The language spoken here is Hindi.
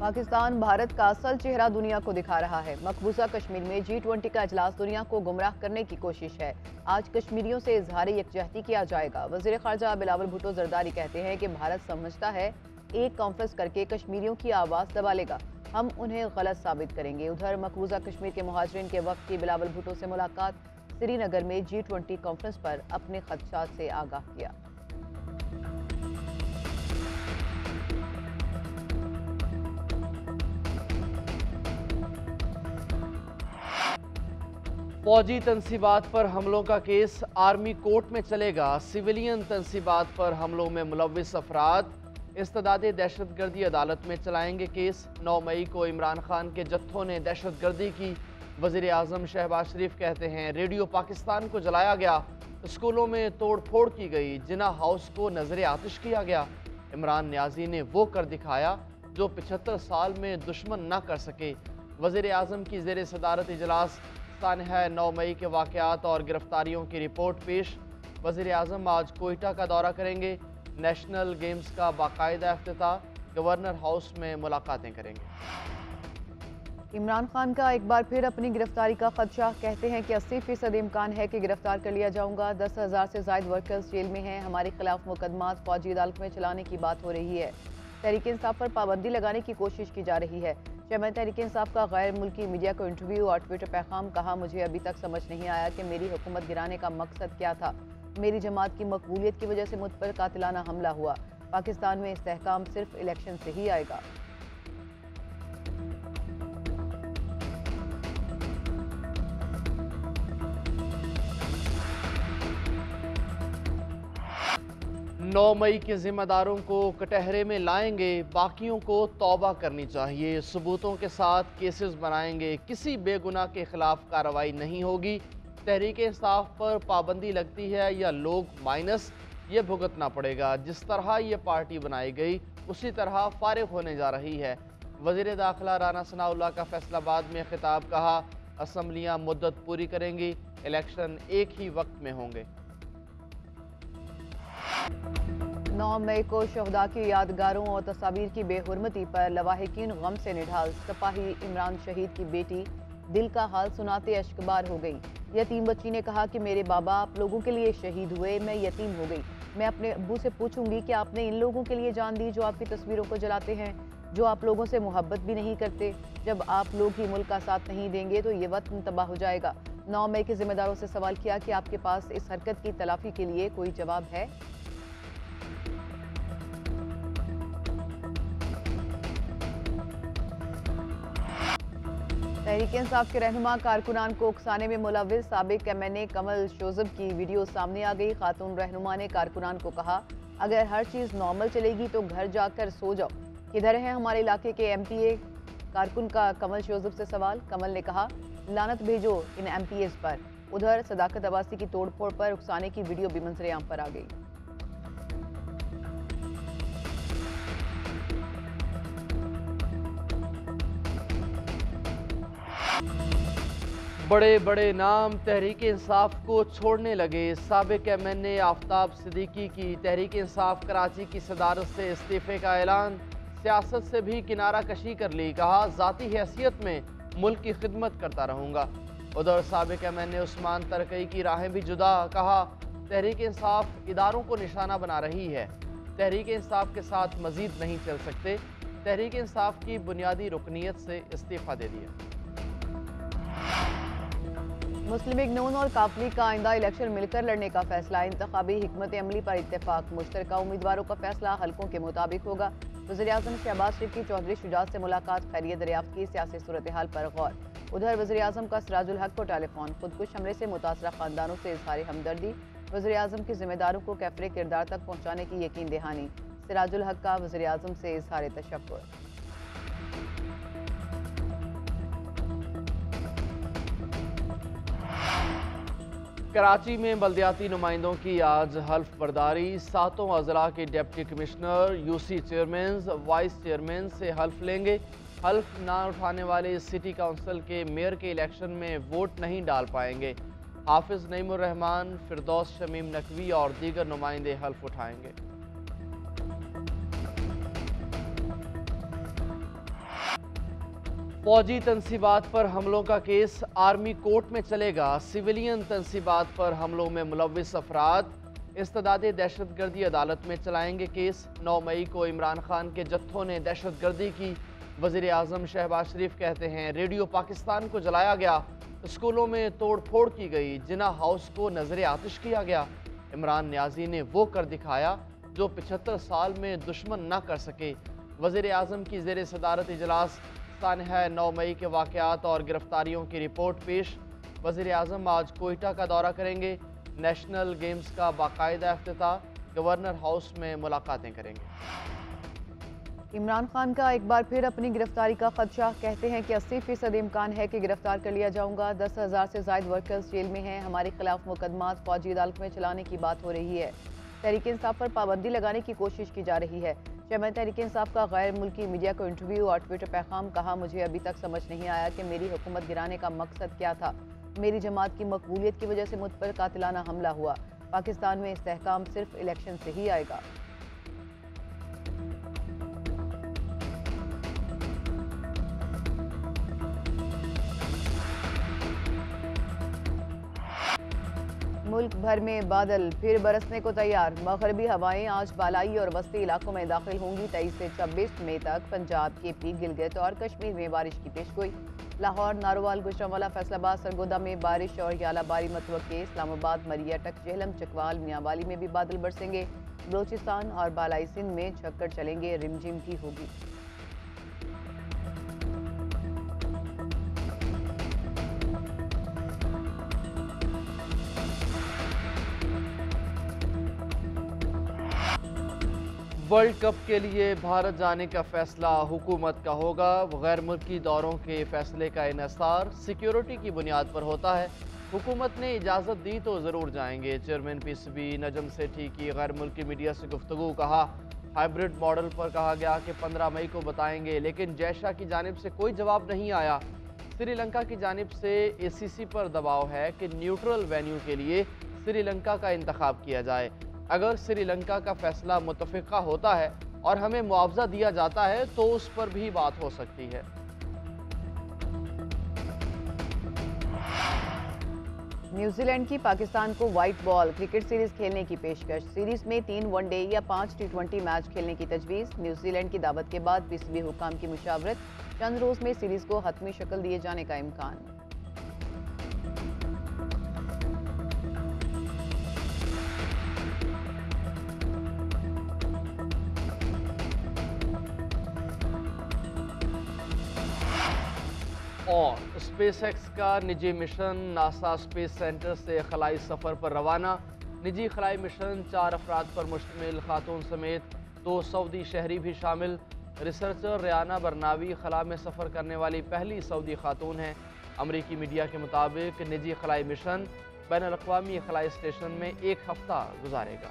पाकिस्तान भारत का असल चेहरा दुनिया को दिखा रहा है। मकबूजा कश्मीर में G20 का इजलास दुनिया को गुमराह करने की कोशिश है। आज कश्मीरियों से इजहार यकजहती किया जाएगा। वज़ीर ख़ारजा बिलावल भुट्टो जरदारी कहते हैं कि भारत समझता है एक कॉन्फ्रेंस करके कश्मीरियों की आवाज़ दबा लेगा, हम उन्हें गलत साबित करेंगे। उधर मकबूजा कश्मीर के मुहाजिरीन के वक्त की बिलावल भुट्टो से मुलाकात, श्रीनगर में G20 कॉन्फ्रेंस पर अपने खदशात से आगाह किया। फौजी तनसीबात पर हमलों का केस आर्मी कोर्ट में चलेगा। सिविलियन तनसीबात पर हमलों में मुलव्विस अफराद इस्तदाद दहशतगर्दी अदालत में चलाएंगे केस। 9 मई को इमरान खान के जत्थों ने दहशतगर्दी की। वज़ीर आज़म शहबाज शरीफ कहते हैं रेडियो पाकिस्तान को जलाया गया, स्कूलों में तोड़ फोड़ की गई, जिना हाउस को नजर आतिश किया गया। इमरान न्याजी ने वो कर दिखाया जो 75 साल में दुश्मन न कर सके। वज़ीर आज़म की ज़ेर सदारत इजलास है 9 मई के वाक़यात और गिरफ्तारियों की रिपोर्ट पेश। वज़ीर आज़म आज कोयटा का दौरा करेंगे। नेशनल गेम्स का बाकायदा इफ्तिताह, गवर्नर हाउस में मुलाकातें करेंगे। इमरान खान का एक बार फिर अपनी गिरफ्तारी का खदशा, कहते हैं कि 80% इम्कान है कि गिरफ्तार कर लिया जाऊंगा। 10,000 से ज़ायद वर्कर्स जेल में हैं, हमारे खिलाफ मुकदमात फौजी अदालत में चलाने की बात हो रही है। तहरीक इंसाफ पर पाबंदी लगाने की कोशिश की जा रही है। चेयरमैन तहरीक इंसाफ का गैर मुल्की मीडिया को इंटरव्यू और ट्विटर पैगाम, कहा मुझे अभी तक समझ नहीं आया कि मेरी हुकूमत गिराने का मकसद क्या था। मेरी जमात की मकबूलियत की वजह से मुझ पर कातिलाना हमला हुआ। पाकिस्तान में इस्तेहकाम सिर्फ इलेक्शन से ही आएगा। नौ मई के जिम्मेदारों को कटहरे में लाएंगे, बाकियों को तौबा करनी चाहिए। सबूतों के साथ केसेस बनाएंगे, किसी बेगुनाह के खिलाफ कार्रवाई नहीं होगी। तहरीक इंसाफ पर पाबंदी लगती है या लोग माइनस, ये भुगतना पड़ेगा। जिस तरह ये पार्टी बनाई गई उसी तरह फारिग होने जा रही है। वज़ीर दाखिला राना सनाउल्लाह का फैसलाबाद में खिताब, कहा असम्बलियाँ मुद्दत पूरी करेंगी, इलेक्शन एक ही वक्त में होंगे। 9 मई को शहदा की यादगारों और तस्वीर की बेहुरमती पर लवाहिकीन गम से निढाल। सिपाही इमरान शहीद की बेटी दिल का हाल सुनाते अश्कबार हो गई। यतीम बच्ची ने कहा कि मेरे बाबा आप लोगों के लिए शहीद हुए, मैं यतीम हो गई। मैं अपने अब्बू से पूछूंगी कि आपने इन लोगों के लिए जान दी जो आपकी तस्वीरों को जलाते हैं, जो आप लोगों से मोहब्बत भी नहीं करते। जब आप लोग ही मुल्क का साथ नहीं देंगे तो ये वतन तबाह हो जाएगा। 9 मई के जिम्मेदारों से सवाल किया कि आपके पास इस हरकत की तलाफी के लिए कोई जवाब है। तहरीक इंसाफ के रहनुमा कारकुनान को उकसाने में मुलव्विस साबिक MNA कमल शोजब की वीडियो सामने आ गई। खातून रहनुमा ने कारकुनान को कहा अगर हर चीज़ नॉर्मल चलेगी तो घर जाकर सो जाओ। किधर है हमारे इलाके के MPA? कारकुन का कमल शोजब से सवाल। कमल ने कहा लानत भेजो इन MPAs पर। उधर सदाकत अब्बासी की तोड़फोड़ पर उकसाने की वीडियो भी मंजरेआम पर आ गई। बड़े बड़े नाम तहरीक इंसाफ को छोड़ने लगे। साबिक MNA आफ्ताब सिद्दीकी की तहरीक इंसाफ कराची की सदारत से इस्तीफे का ऐलान। सियासत से भी किनारा कशी कर ली, कहा ज़ाती हैसियत में मुल्क की खिदमत करता रहूँगा। उधर साबिक MNA उस्मान तरकई की राहें भी जुदा, कहा तहरीक इंसाफ इदारों को निशाना बना रही है, तहरीक इंसाफ के साथ मजीद नहीं चल सकते। तहरीक इंसाफ की बुनियादी रुकनीत से इस्तीफा दे दिया। मुस्लिम लीग नून और काफली का आइंदा इलेक्शन मिलकर लड़ने का फैसला। इंतखाबी हिकमत अमली पर इत्तेफाक, मुश्तरका उम्मीदवारों का फैसला हल्कों के मुताबिक होगा। वज़ीर आज़म शहबाज शरीफ की चौधरी शुजात से मुलाकात, खैरियत दरियाफ्त की, सियासी सूरत हाल पर गौर। उधर वज़ीर आज़म का सिराजुल हक को टेलीफोन, खुदकुश हमले से मुतासरा खानदानों से इजहार हमदर्दी। वज़ीर आज़म की जिम्मेदारों को कैफरे किरदार तक पहुँचाने की यकीन दहानी। सिराजुल हक का वज़ीर आज़म से इजहार तशक्कुर। कराची में बल्दियाती नुमाइंदों की आज हल्फ बर्दारी। 7 अजला के deputy commissioner, UC chairman, vice chairman से हल्फ लेंगे। हल्फ ना उठाने वाले सिटी काउंसिल के मेयर के इलेक्शन में वोट नहीं डाल पाएंगे। हाफिज नईमुर रहमान, फिरदौस शमीम नकवी और दीगर नुमाइंदे हल्फ उठाएंगे। फौजी तनसीबात पर हमलों का केस आर्मी कोर्ट में चलेगा। सिविलियन तनसीबात पर हमलों में मुलव्विस अफराद इस्तदाद दहशतगर्दी अदालत में चलाएंगे केस। 9 मई को इमरान खान के जत्थों ने दहशतगर्दी की। वज़ीर आज़म शहबाज शरीफ कहते हैं रेडियो पाकिस्तान को जलाया गया, स्कूलों में तोड़ फोड़ की गई, जिना हाउस को नजर आतिश किया गया। इमरान न्याजी ने वो कर दिखाया जो 75 साल में दुश्मन ना कर सके। वज़ीर आज़म की ज़ेर सदारत इजलास सानहा 9 मई के वाक़यात और गिरफ्तारियों की रिपोर्ट पेश। वज़ीर आज़म आज कोयटा का दौरा करेंगे। नेशनल गेम्स का बाकायदा इफ्तिताह, गवर्नर हाउस में मुलाकातें करेंगे। इमरान खान का एक बार फिर अपनी गिरफ्तारी का खदशा। कहते हैं कि 80% इम्कान है कि गिरफ्तार कर लिया जाऊंगा। 10,000 से ज़ायद वर्कर्स जेल में हैं। हमारे खिलाफ मुकदमात फौजी अदालत में चलाने की बात हो रही है। तहरीक इंसाफ पर पाबंदी लगाने की कोशिश की जा रही है। चेयरमैन तहरीक इंसाफ का गैर मुल्की मीडिया को इंटरव्यू और ट्विटर पैगाम। कहा, मुझे अभी तक समझ नहीं आया कि मेरी हुकूमत गिराने का मकसद क्या था। मेरी जमात की मकबूलियत की वजह से मुझ पर कातिलाना हमला हुआ। पाकिस्तान में इस्तेहकाम सिर्फ इलेक्शन से ही आएगा। मुल्क भर में बादल फिर बरसने को तैयार। मगरबी हवाएं आज बालाई और वस्ती इलाकों में दाखिल होंगी। 23 से 26 मई तक पंजाब, केपी, गिलगित और कश्मीर में बारिश की पेशगोई। लाहौर, नारोवाल, गुजरांवाला, फैसलाबाद, सरगोदा में बारिश और यालाबारी मतवक्के। इस्लामाबाद, मरियाटक, जेहलम, चकवाल, मियांवाली में भी बादल बरसेंगे। बलोचिस्तान और बालाई सिंध में झक्कड़ चलेंगे, रिमझिम भी होगी। वर्ल्ड कप के लिए भारत जाने का फैसला हुकूमत का होगा। गैर मुल्की दौरों के फैसले का इन्हिसार सिक्योरिटी की बुनियाद पर होता है। हुकूमत ने इजाज़त दी तो ज़रूर जाएंगे। चेयरमैन पीसीबी नजम सेठी की गैर मुल्की मीडिया से गुफ्तगू। कहा, हाइब्रिड मॉडल पर कहा गया कि 15 मई को बताएंगे, लेकिन जैशा की जानिब से कोई जवाब नहीं आया। श्रीलंका की जानिब से ACC पर दबाव है कि न्यूट्रल वेन्यू के लिए श्रीलंका का इंतखाब किया जाए। अगर श्रीलंका का फैसला मुतफ़िक़ा होता है और हमें मुआवजा दिया जाता है तो उस पर भी बात हो सकती है। न्यूजीलैंड की पाकिस्तान को व्हाइट बॉल क्रिकेट सीरीज खेलने की पेशकश। सीरीज में 3 वनडे या 5 T20 मैच खेलने की तजवीज़। न्यूजीलैंड की दावत के बाद पीसीबी हुकाम की मुशावरत। चंद रोज में सीरीज को हतमी शक्ल दिए जाने का इम्कान। और स्पेसएक्स का निजी मिशन नासा स्पेस सेंटर से खलाई सफ़र पर रवाना। निजी खलाई मिशन 4 अफराद पर मुश्तमिल, खातून समेत 2 सऊदी शहरी भी शामिल। रिसर्चर रियाना बरनावी खला में सफ़र करने वाली पहली सऊदी खातून हैं। अमरीकी मीडिया के मुताबिक निजी खलाई मिशन बैनुल अक़वामी खलाई स्टेशन में 1 हफ्ता गुजारेगा।